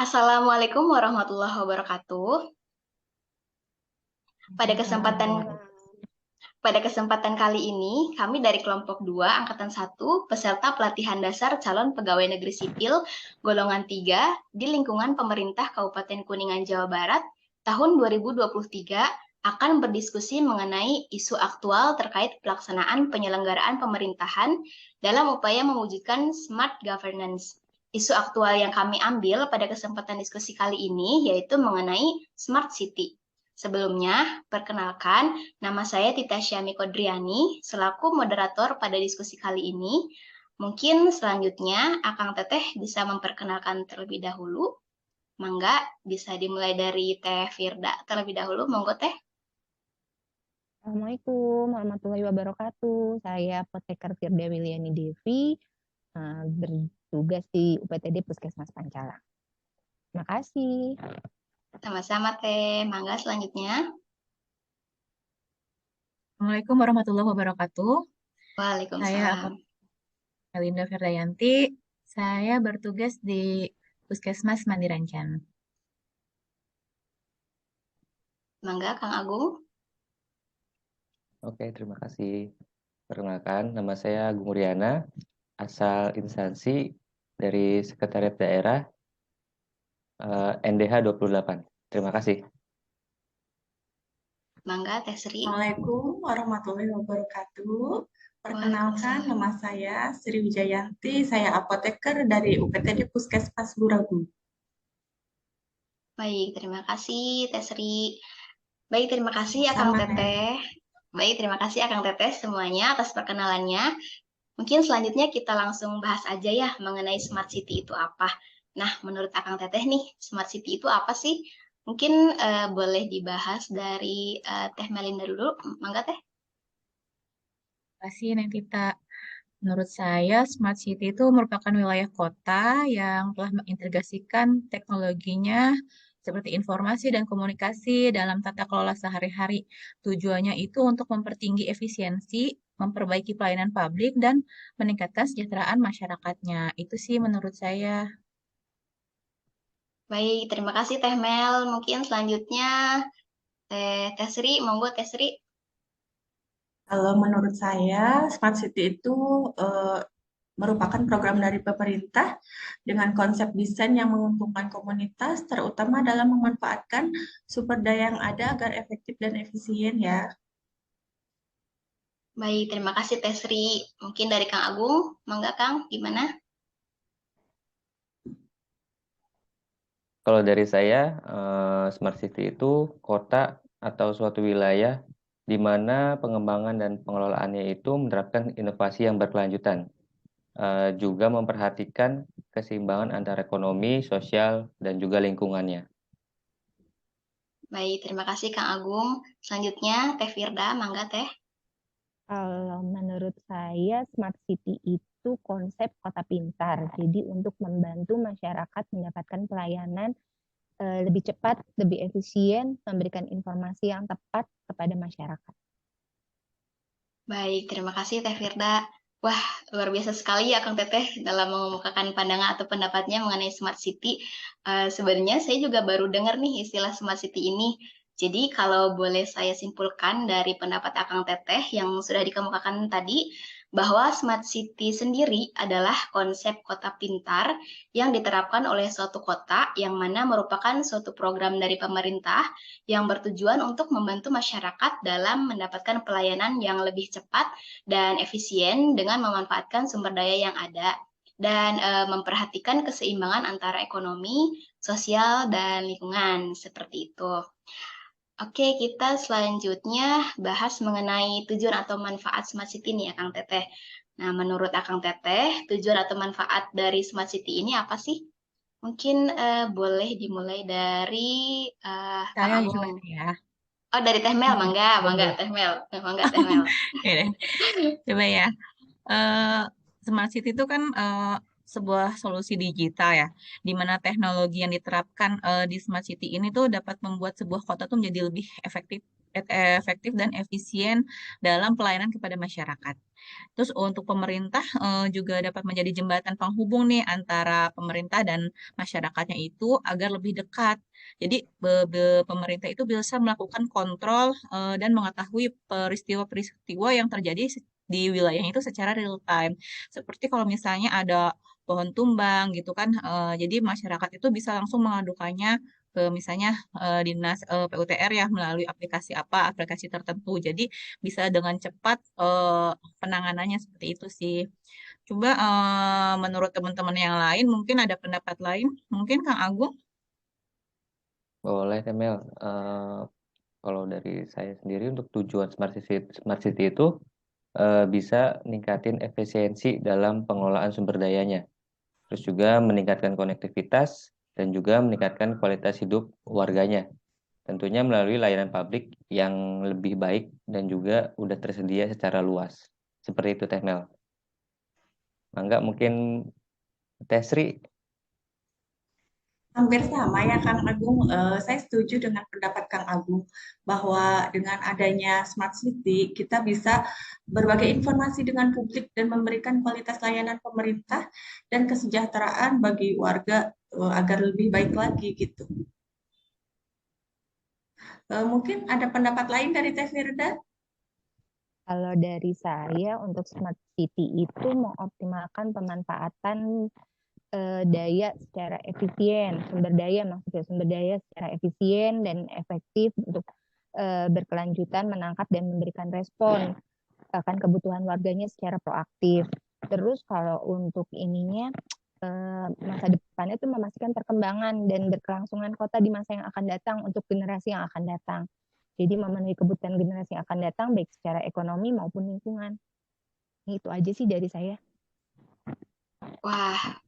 Assalamualaikum warahmatullahi wabarakatuh. Pada kesempatan pada kesempatan kali ini, kami dari kelompok 2 angkatan 1 peserta pelatihan dasar calon pegawai negeri sipil golongan 3 di lingkungan pemerintah Kabupaten Kuningan, Jawa Barat tahun 2023 akan berdiskusi mengenai isu aktual terkait pelaksanaan penyelenggaraan pemerintahan dalam upaya mewujudkan smart governance. Isu aktual yang kami ambil pada kesempatan diskusi kali ini yaitu mengenai smart city. Sebelumnya, perkenalkan, nama saya Tita Syami Kodriani, selaku moderator pada diskusi kali ini. Mungkin selanjutnya Akang Teteh bisa memperkenalkan terlebih dahulu. Mangga, bisa dimulai dari Teh Firda terlebih dahulu. Monggo Teh. Assalamualaikum warahmatullahi wabarakatuh. Saya Apoteker Firda Wiliani Devi, bertugas di UPTD Puskesmas Pancalang. Terima kasih. Sama-sama Teh. Mangga selanjutnya. Assalamualaikum warahmatullahi wabarakatuh. Saya Waalaikumsalam. Melinda Firdayanti. Saya bertugas di Puskesmas Mandirancan. Mangga Kang Agung. Oke, terima kasih. Perkenalkan, nama saya Agung Riana, asal instansi dari Sekretariat Daerah NDH 28. Terima kasih. Mangga Teh Sri. Assalamualaikum warahmatullahi wabarakatuh. Perkenalkan, nama saya Sri Wijayanti, saya apoteker dari UPTD Puskesmas Luragu. Baik, terima kasih Teh Sri. Baik, terima kasih Akang Teteh. Baik, terima kasih Akang Teteh semuanya atas perkenalannya. Mungkin selanjutnya kita langsung bahas aja ya mengenai Smart City itu apa. Nah, menurut Akang Teteh nih, Smart City itu apa sih? Mungkin boleh dibahas dari Teh Melinda dulu. Mangga Teh. Terima kasih, Nentita. Menurut saya, Smart City itu merupakan wilayah kota yang telah mengintegrasikan teknologinya seperti informasi dan komunikasi dalam tata kelola sehari-hari. Tujuannya itu untuk mempertinggi efisiensi, memperbaiki pelayanan publik, dan meningkatkan kesejahteraan masyarakatnya. Itu sih menurut saya. Baik, terima kasih Teh Mel. Mungkin selanjutnya Teh Sri, monggo Teh Sri. Kalau menurut saya, Smart City itu merupakan program dari pemerintah dengan konsep desain yang menguntungkan komunitas, terutama dalam memanfaatkan sumber daya yang ada agar efektif dan efisien ya. Baik, terima kasih Teh Sri. Mungkin dari Kang Agung, mangga Kang, gimana? Kalau dari saya, Smart City itu kota atau suatu wilayah di mana pengembangan dan pengelolaannya itu menerapkan inovasi yang berkelanjutan, juga memperhatikan keseimbangan antara ekonomi, sosial, dan juga lingkungannya. Baik, terima kasih Kang Agung. Selanjutnya Teh Firda, mangga Teh. Kalau menurut saya, Smart City itu konsep kota pintar. Jadi untuk membantu masyarakat mendapatkan pelayanan lebih cepat, lebih efisien, memberikan informasi yang tepat kepada masyarakat. Baik, terima kasih Teh Firda. Wah, luar biasa sekali ya Kang Teteh dalam mengemukakan pandangan atau pendapatnya mengenai Smart City. Sebenarnya saya juga baru dengar nih istilah Smart City ini. Jadi kalau boleh saya simpulkan dari pendapat Akang Teteh yang sudah dikemukakan tadi, bahwa Smart City sendiri adalah konsep kota pintar yang diterapkan oleh suatu kota yang mana merupakan suatu program dari pemerintah yang bertujuan untuk membantu masyarakat dalam mendapatkan pelayanan yang lebih cepat dan efisien dengan memanfaatkan sumber daya yang ada dan memperhatikan keseimbangan antara ekonomi, sosial, dan lingkungan seperti itu. Oke, kita selanjutnya bahas mengenai tujuan atau manfaat Smart City nih ya Kang Teteh. Nah, menurut Akang Teteh, tujuan atau manfaat dari Smart City ini apa sih? Mungkin boleh dimulai dari Kang Saya Agung. juga ya. Oh, dari Teh Mel, mangga, mangga Teh Mel, mangga Teh Mel. Ya deh. Coba ya. Eh, Smart City itu kan sebuah solusi digital ya, di mana teknologi yang diterapkan di Smart City ini tuh dapat membuat sebuah kota tuh menjadi lebih efektif efektif dan efisien dalam pelayanan kepada masyarakat. Terus untuk pemerintah juga dapat menjadi jembatan penghubung nih antara pemerintah dan masyarakatnya itu agar lebih dekat. Jadi pemerintah itu bisa melakukan kontrol dan mengetahui peristiwa-peristiwa yang terjadi di wilayahnya itu secara real time. Seperti kalau misalnya ada pohon tumbang gitu kan, jadi masyarakat itu bisa langsung mengadukannya ke misalnya dinas PUTR ya melalui aplikasi tertentu. Jadi bisa dengan cepat penanganannya seperti itu sih. Coba menurut teman-teman yang lain mungkin ada pendapat lain. Mungkin Kang Agung? Boleh, Temel. Kalau dari saya sendiri untuk tujuan Smart City itu bisa ningkatin efisiensi dalam pengelolaan sumber dayanya. Terus juga meningkatkan konektivitas dan juga meningkatkan kualitas hidup warganya. Tentunya melalui layanan publik yang lebih baik dan juga udah tersedia secara luas. Seperti itu, Temel. Mangga mungkin Tesri. Hampir sama ya Kang Agung. Saya setuju dengan pendapat Kang Agung bahwa dengan adanya Smart City kita bisa berbagi informasi dengan publik dan memberikan kualitas layanan pemerintah dan kesejahteraan bagi warga agar lebih baik lagi gitu. Mungkin ada pendapat lain dari Teh Firda? Kalau dari saya untuk Smart City itu mengoptimalkan pemanfaatan daya secara efisien, sumber daya maksudnya sumber daya secara efisien dan efektif untuk berkelanjutan menangkap dan memberikan respon akan kebutuhan warganya secara proaktif. Terus kalau untuk ininya masa depannya itu memastikan perkembangan dan berkelangsungan kota di masa yang akan datang untuk generasi yang akan datang. Jadi memenuhi kebutuhan generasi yang akan datang baik secara ekonomi maupun lingkungan. Itu aja sih dari saya. Wah,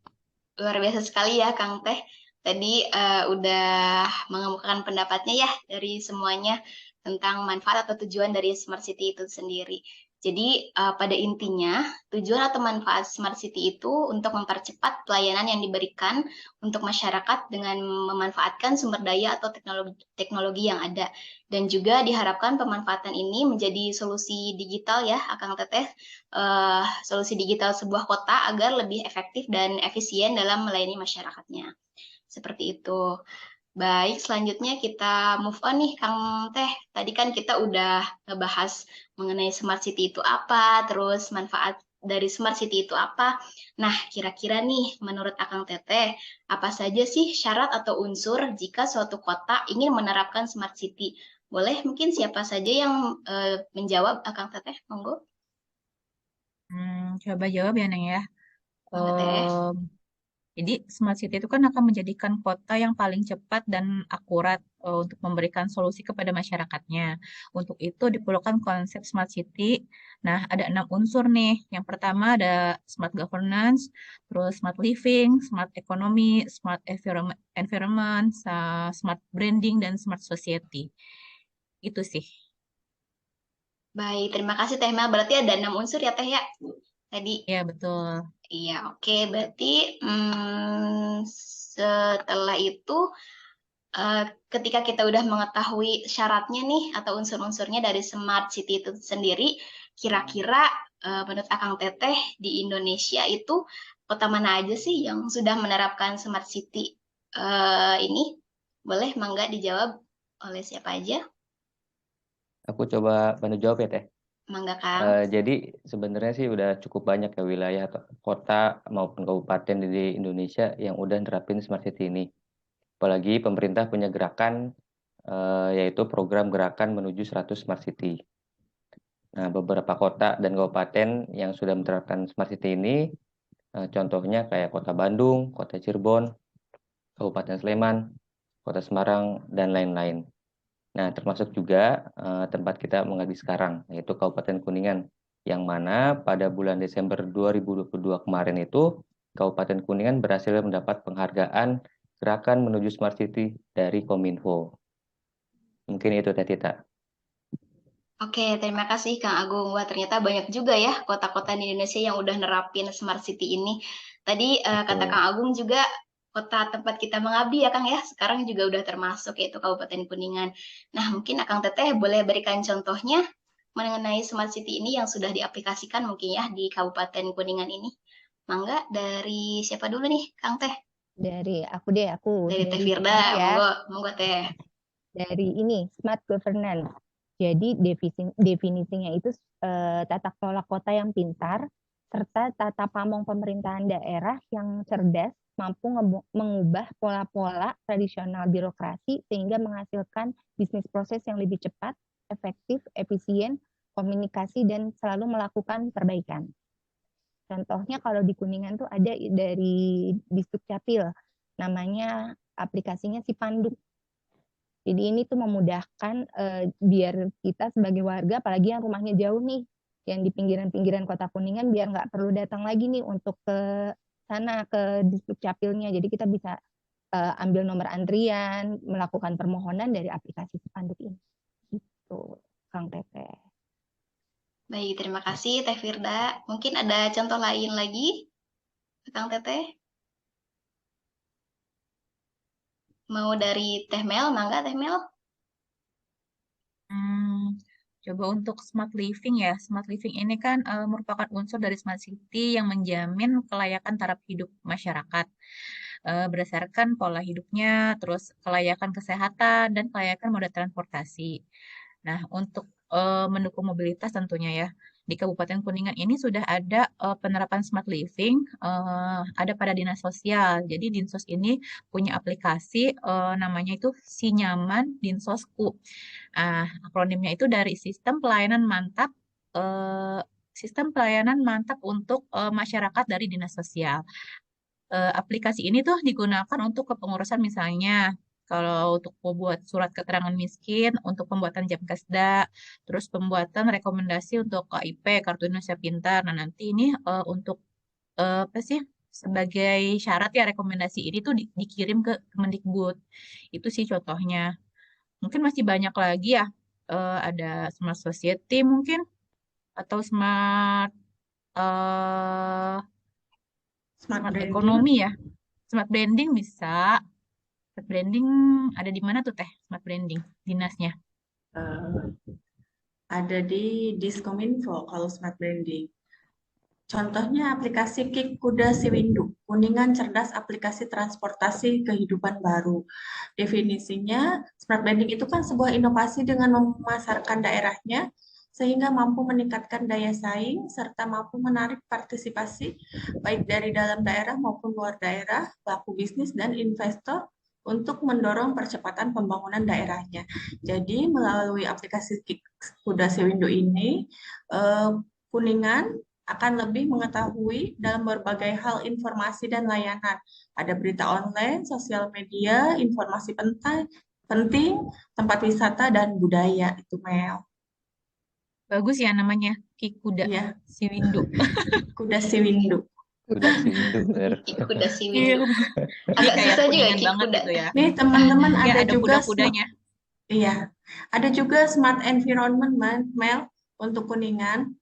luar biasa sekali ya Kang Teh. Tadi udah mengemukakan pendapatnya ya dari semuanya tentang manfaat atau tujuan dari Smart City itu sendiri. Jadi pada intinya tujuan atau manfaat Smart City itu untuk mempercepat pelayanan yang diberikan untuk masyarakat dengan memanfaatkan sumber daya atau teknologi yang ada. Dan juga diharapkan pemanfaatan ini menjadi solusi digital ya, Akang Teteh, solusi digital sebuah kota agar lebih efektif dan efisien dalam melayani masyarakatnya. Seperti itu. Baik, selanjutnya kita move on nih, Kang Teh. Tadi kan kita udah ngebahas mengenai Smart City itu apa, terus manfaat dari Smart City itu apa. Nah, kira-kira nih, menurut Akang Teteh, apa saja sih syarat atau unsur jika suatu kota ingin menerapkan Smart City? Boleh mungkin siapa saja yang menjawab, Akang Teteh? Monggo. Coba jawab ya, Neng ya. Kang Teteh. Jadi Smart City itu kan akan menjadikan kota yang paling cepat dan akurat untuk memberikan solusi kepada masyarakatnya. Untuk itu diperlukan konsep Smart City. Nah, ada 6 unsur nih. Yang pertama ada Smart Governance, terus Smart Living, Smart Economy, Smart Environment, Smart Branding, dan Smart Society. Itu sih. Baik, terima kasih Teh Mel. Berarti ada 6 unsur ya Teh ya? Tadi. Ya, betul. Iya, oke. Berarti setelah itu, ketika kita udah mengetahui syaratnya nih atau unsur-unsurnya dari Smart City itu sendiri, kira-kira menurut Akang Teteh di Indonesia itu kota mana aja sih yang sudah menerapkan Smart City ini? Boleh mangga dijawab oleh siapa aja? Aku coba bantu jawab ya, Teh. Mangga Kang. Jadi sebenarnya sih udah cukup banyak ya wilayah atau kota maupun kabupaten di Indonesia yang udah nerapin Smart City ini. Apalagi pemerintah punya gerakan yaitu program gerakan menuju 100 Smart City. Nah, beberapa kota dan kabupaten yang sudah menerapkan Smart City ini contohnya kayak Kota Bandung, Kota Cirebon, Kabupaten Sleman, Kota Semarang, dan lain-lain. Nah, termasuk juga tempat kita mengabdi sekarang, yaitu Kabupaten Kuningan, yang mana pada bulan Desember 2022 kemarin itu, Kabupaten Kuningan berhasil mendapat penghargaan gerakan menuju Smart City dari Kominfo. Mungkin itu, Teh Tita. Oke, terima kasih Kang Agung. Wah, ternyata banyak juga ya kota-kota di Indonesia yang udah nerapin Smart City ini. Tadi kata Betul. Kang Agung juga kota tempat kita mengabdi ya Kang ya. Sekarang juga udah termasuk yaitu Kabupaten Kuningan. Nah, mungkin Akang Teteh boleh berikan contohnya mengenai Smart City ini yang sudah diaplikasikan mungkin ya di Kabupaten Kuningan ini. Mangga dari siapa dulu nih, Kang Teh? Dari aku deh, Dari Teh dari Firda, pertama ya, monggo Teh. dari ini smart governance. Jadi definisinya itu tata kelola kota yang pintar serta tata pamong pemerintahan daerah yang cerdas, mampu mengubah pola-pola tradisional birokrasi sehingga menghasilkan bisnis proses yang lebih cepat, efektif, efisien, komunikasi, dan selalu melakukan perbaikan. Contohnya kalau di Kuningan tuh ada dari Distrik Capil, namanya aplikasinya si Pandu. Jadi ini tuh memudahkan biar kita sebagai warga, apalagi yang rumahnya jauh nih, yang di pinggiran-pinggiran kota Kuningan, biar nggak perlu datang lagi nih untuk ke sana, ke Distrik Capilnya. Jadi kita bisa ambil nomor antrian, melakukan permohonan dari aplikasi Spanduk ini. Gitu, Kang Teteh. Baik, terima kasih Teh Firda. Mungkin ada contoh lain lagi, Kang Teteh? Mau dari Teh Mel, mangga Teh Mel? Coba untuk smart living ya. Smart living ini kan merupakan unsur dari smart city yang menjamin kelayakan taraf hidup masyarakat berdasarkan pola hidupnya, terus kelayakan kesehatan dan kelayakan moda transportasi. Nah, untuk mendukung mobilitas tentunya ya. Di Kabupaten Kuningan ini sudah ada penerapan smart living, ada pada dinas sosial. Jadi Dinsos ini punya aplikasi namanya itu Si Nyaman Dinsosku. Akronimnya itu dari sistem pelayanan mantap untuk masyarakat dari dinas sosial. Aplikasi ini tuh digunakan untuk kepengurusan misalnya kalau untuk membuat surat keterangan miskin, untuk pembuatan jam kesda, terus pembuatan rekomendasi untuk KIP, Kartu Indonesia Pintar. Nah, nanti ini untuk apa sih sebagai syarat ya rekomendasi ini tuh dikirim ke Kemendikbud. Itu sih contohnya. Mungkin masih banyak lagi ya. Ada smart society mungkin atau smart eh, Smart smart branding. ekonomi ya. Smart branding bisa. Smart branding ada di mana tuh Teh? Smart branding dinasnya. Ada di Diskominfo kalau smart branding. Contohnya aplikasi Kik Kuda Siwindu, Kuningan Cerdas Aplikasi Transportasi Kehidupan Baru. Definisinya, smart branding itu kan sebuah inovasi dengan memasarkan daerahnya sehingga mampu meningkatkan daya saing serta mampu menarik partisipasi baik dari dalam daerah maupun luar daerah, pelaku bisnis dan investor untuk mendorong percepatan pembangunan daerahnya. Jadi melalui aplikasi Kik Kuda Siwindu ini, Kuningan akan lebih mengetahui dalam berbagai hal informasi dan layanan. Ada berita online, sosial media, informasi penting, tempat wisata, dan budaya. Itu Mel. Bagus ya namanya Ki Kuda Iya, Siwindu. Kuda Siwindu. Kuda Siwindu, bener. Kuda Iya, Siwindu. ini Agak kayak susah juga Kuningan Ki banget Kuda. gitu ya. Nih teman-teman Ya ada ada juga kuda-kudanya. iya, ada juga smart environment Mel untuk Kuningan.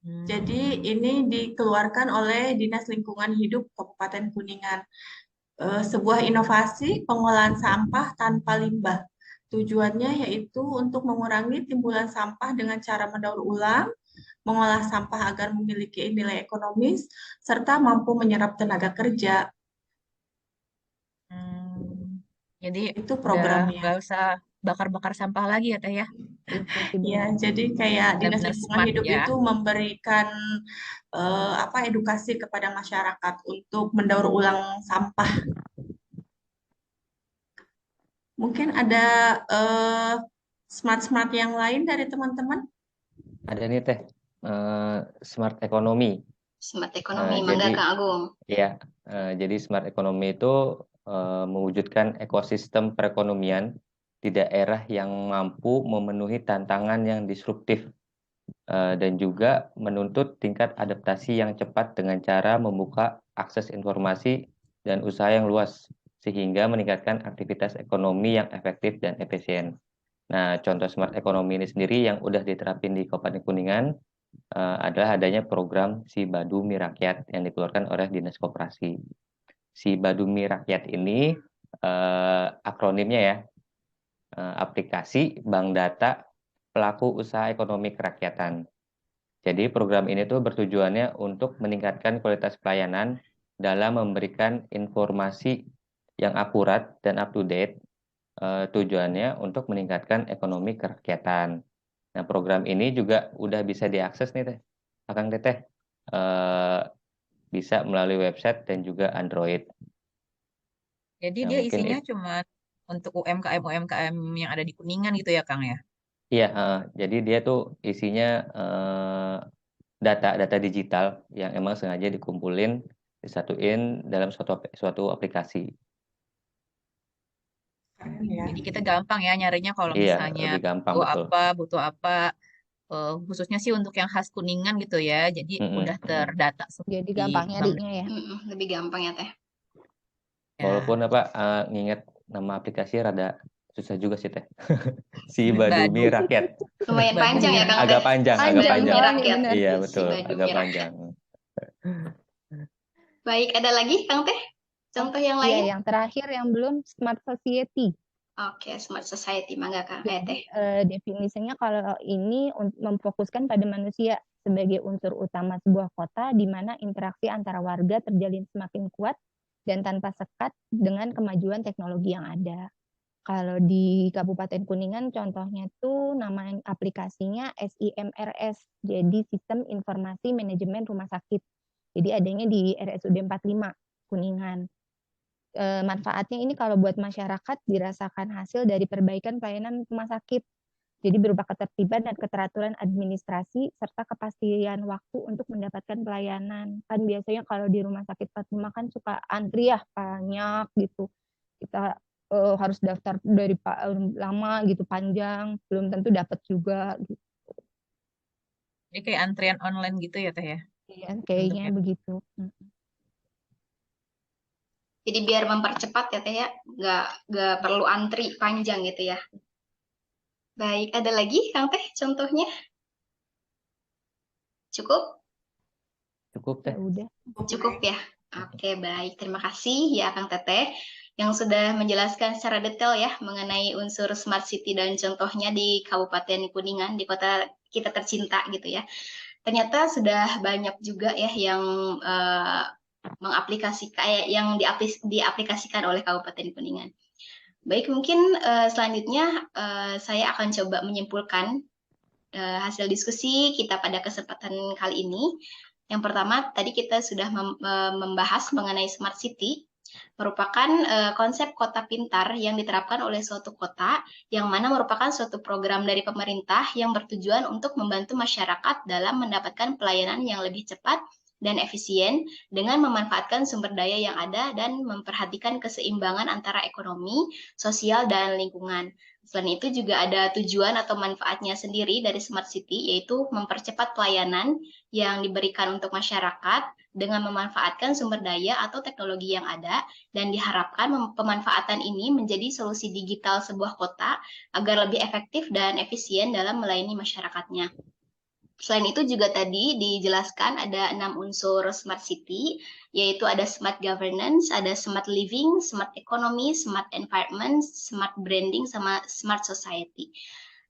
Jadi ini dikeluarkan oleh Dinas Lingkungan Hidup Kabupaten Kuningan. Sebuah inovasi pengolahan sampah tanpa limbah. Tujuannya yaitu untuk mengurangi timbulan sampah dengan cara mendaur ulang, mengolah sampah agar memiliki nilai ekonomis, serta mampu menyerap tenaga kerja. Jadi Itu udah programnya. nggak usah bakar-bakar sampah lagi ya Teh ya. Ya, jadi kayak Dinas Benar-benar Lingkungan smart Hidup ya. itu memberikan edukasi kepada masyarakat untuk mendaur ulang sampah. Mungkin ada smart-smart yang lain dari teman-teman? Ada nih Teh, smart ekonomi. Smart ekonomi, mangga Jadi Kang Agung. ya, jadi smart ekonomi itu mewujudkan ekosistem perekonomian di daerah yang mampu memenuhi tantangan yang disruptif dan juga menuntut tingkat adaptasi yang cepat dengan cara membuka akses informasi dan usaha yang luas sehingga meningkatkan aktivitas ekonomi yang efektif dan efisien. Nah, contoh smart ekonomi ini sendiri yang udah diterapin di Kabupaten Kuningan adalah adanya program Si Badu Mi Rakyat yang dikeluarkan oleh Dinas Koperasi. Si Badumi Rakyat ini akronimnya ya, aplikasi bank data pelaku usaha ekonomi kerakyatan. Jadi program ini tuh bertujuannya untuk meningkatkan kualitas pelayanan dalam memberikan informasi yang akurat dan up to date. Tujuannya untuk meningkatkan ekonomi kerakyatan. Nah, program ini juga udah bisa diakses nih Teh, Akang Teteh. Bisa melalui website dan juga Android. Jadi Nah, dia mungkin isinya cuma untuk UMKM yang ada di Kuningan gitu ya, Kang ya? iya, jadi dia tuh isinya data-data digital yang emang sengaja dikumpulin, disatuin dalam suatu aplikasi. Keren ya. Jadi kita gampang ya nyarinya kalau Iya, misalnya lebih gampang betul. butuh apa, khususnya sih untuk yang khas Kuningan gitu ya. Jadi udah terdata semua Jadi di gampang bank. nyarinya ya. Lebih gampang ya Teh. Ya. Walaupun nginget nama aplikasi rada susah juga sih Teh. Si Badumi Badumi. Rakyat. Lumayan panjang ya Kang Agak Teh. panjang, Si agak Panjang panjang. Badumi soalnya Rakyat. benar. Iya, Si betul, Badumi agak Rakyat. panjang. Baik, ada lagi Kang Teh? Contoh yang Iya, lain? yang terakhir yang belum Smart Society. Oke, Smart Society, mangga Kang. Jadi Teh. definisinya kalau ini memfokuskan pada manusia sebagai unsur utama sebuah kota di mana interaksi antara warga terjalin semakin kuat dan tanpa sekat dengan kemajuan teknologi yang ada. Kalau di Kabupaten Kuningan contohnya tuh nama aplikasinya SIMRS, jadi Sistem Informasi Manajemen Rumah Sakit. Jadi adanya di RSUD 45 Kuningan. Manfaatnya ini kalau buat masyarakat dirasakan hasil dari perbaikan pelayanan rumah sakit. Jadi berupa ketertiban dan keteraturan administrasi serta kepastian waktu untuk mendapatkan pelayanan. Kan biasanya kalau di rumah sakit Fatma kan suka antri ya banyak gitu. Kita harus daftar dari lama gitu panjang, belum tentu dapat juga gitu. Jadi kayak antrian online gitu ya, Teh ya? Iya, kayaknya Bentuknya. begitu. Jadi biar mempercepat ya Teh ya, nggak perlu antri panjang gitu ya. Baik, ada lagi Kang Teh contohnya? Cukup? Cukup Teh. Ya udah. Cukup ya? Oke, baik. Terima kasih ya Kang Teteh yang sudah menjelaskan secara detail ya mengenai unsur Smart City dan contohnya di Kabupaten Kuningan, di kota kita tercinta gitu ya. Ternyata sudah banyak juga ya yang diaplikasikan oleh Kabupaten Kuningan. Baik, mungkin selanjutnya saya akan coba menyimpulkan hasil diskusi kita pada kesempatan kali ini. Yang pertama, tadi kita sudah membahas mengenai Smart City, merupakan konsep kota pintar yang diterapkan oleh suatu kota, yang mana merupakan suatu program dari pemerintah yang bertujuan untuk membantu masyarakat dalam mendapatkan pelayanan yang lebih cepat dan efisien dengan memanfaatkan sumber daya yang ada dan memperhatikan keseimbangan antara ekonomi, sosial, dan lingkungan. Selain itu juga ada tujuan atau manfaatnya sendiri dari Smart City, yaitu mempercepat pelayanan yang diberikan untuk masyarakat dengan memanfaatkan sumber daya atau teknologi yang ada, dan diharapkan pemanfaatan ini menjadi solusi digital sebuah kota agar lebih efektif dan efisien dalam melayani masyarakatnya. Selain itu juga tadi dijelaskan ada 6 unsur Smart City, yaitu ada Smart Governance, ada Smart Living, Smart Economy, Smart Environment, Smart Branding, sama Smart Society.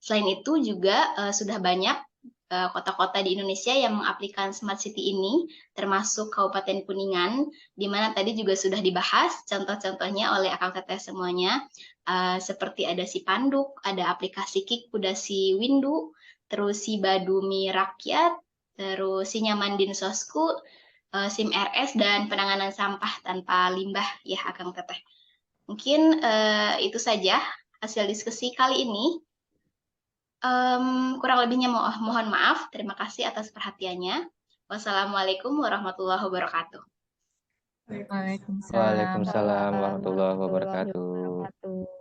Selain itu juga sudah banyak kota-kota di Indonesia yang mengaplikasikan Smart City ini, termasuk Kabupaten Kuningan, di mana tadi juga sudah dibahas contoh-contohnya oleh Akang Teteh semuanya, seperti ada si Panduk, ada aplikasi Kik Kudasi Windu, terus si Badumi Rakyat, terus si Nyaman Dinsosku, SIM RS, dan penanganan sampah tanpa limbah ya Akang Teteh. Mungkin itu saja hasil diskusi kali ini. Kurang lebihnya mohon maaf. Terima kasih atas perhatiannya. Wassalamualaikum warahmatullahi wabarakatuh. Waalaikumsalam. Waalaikumsalam warahmatullahi wabarakatuh.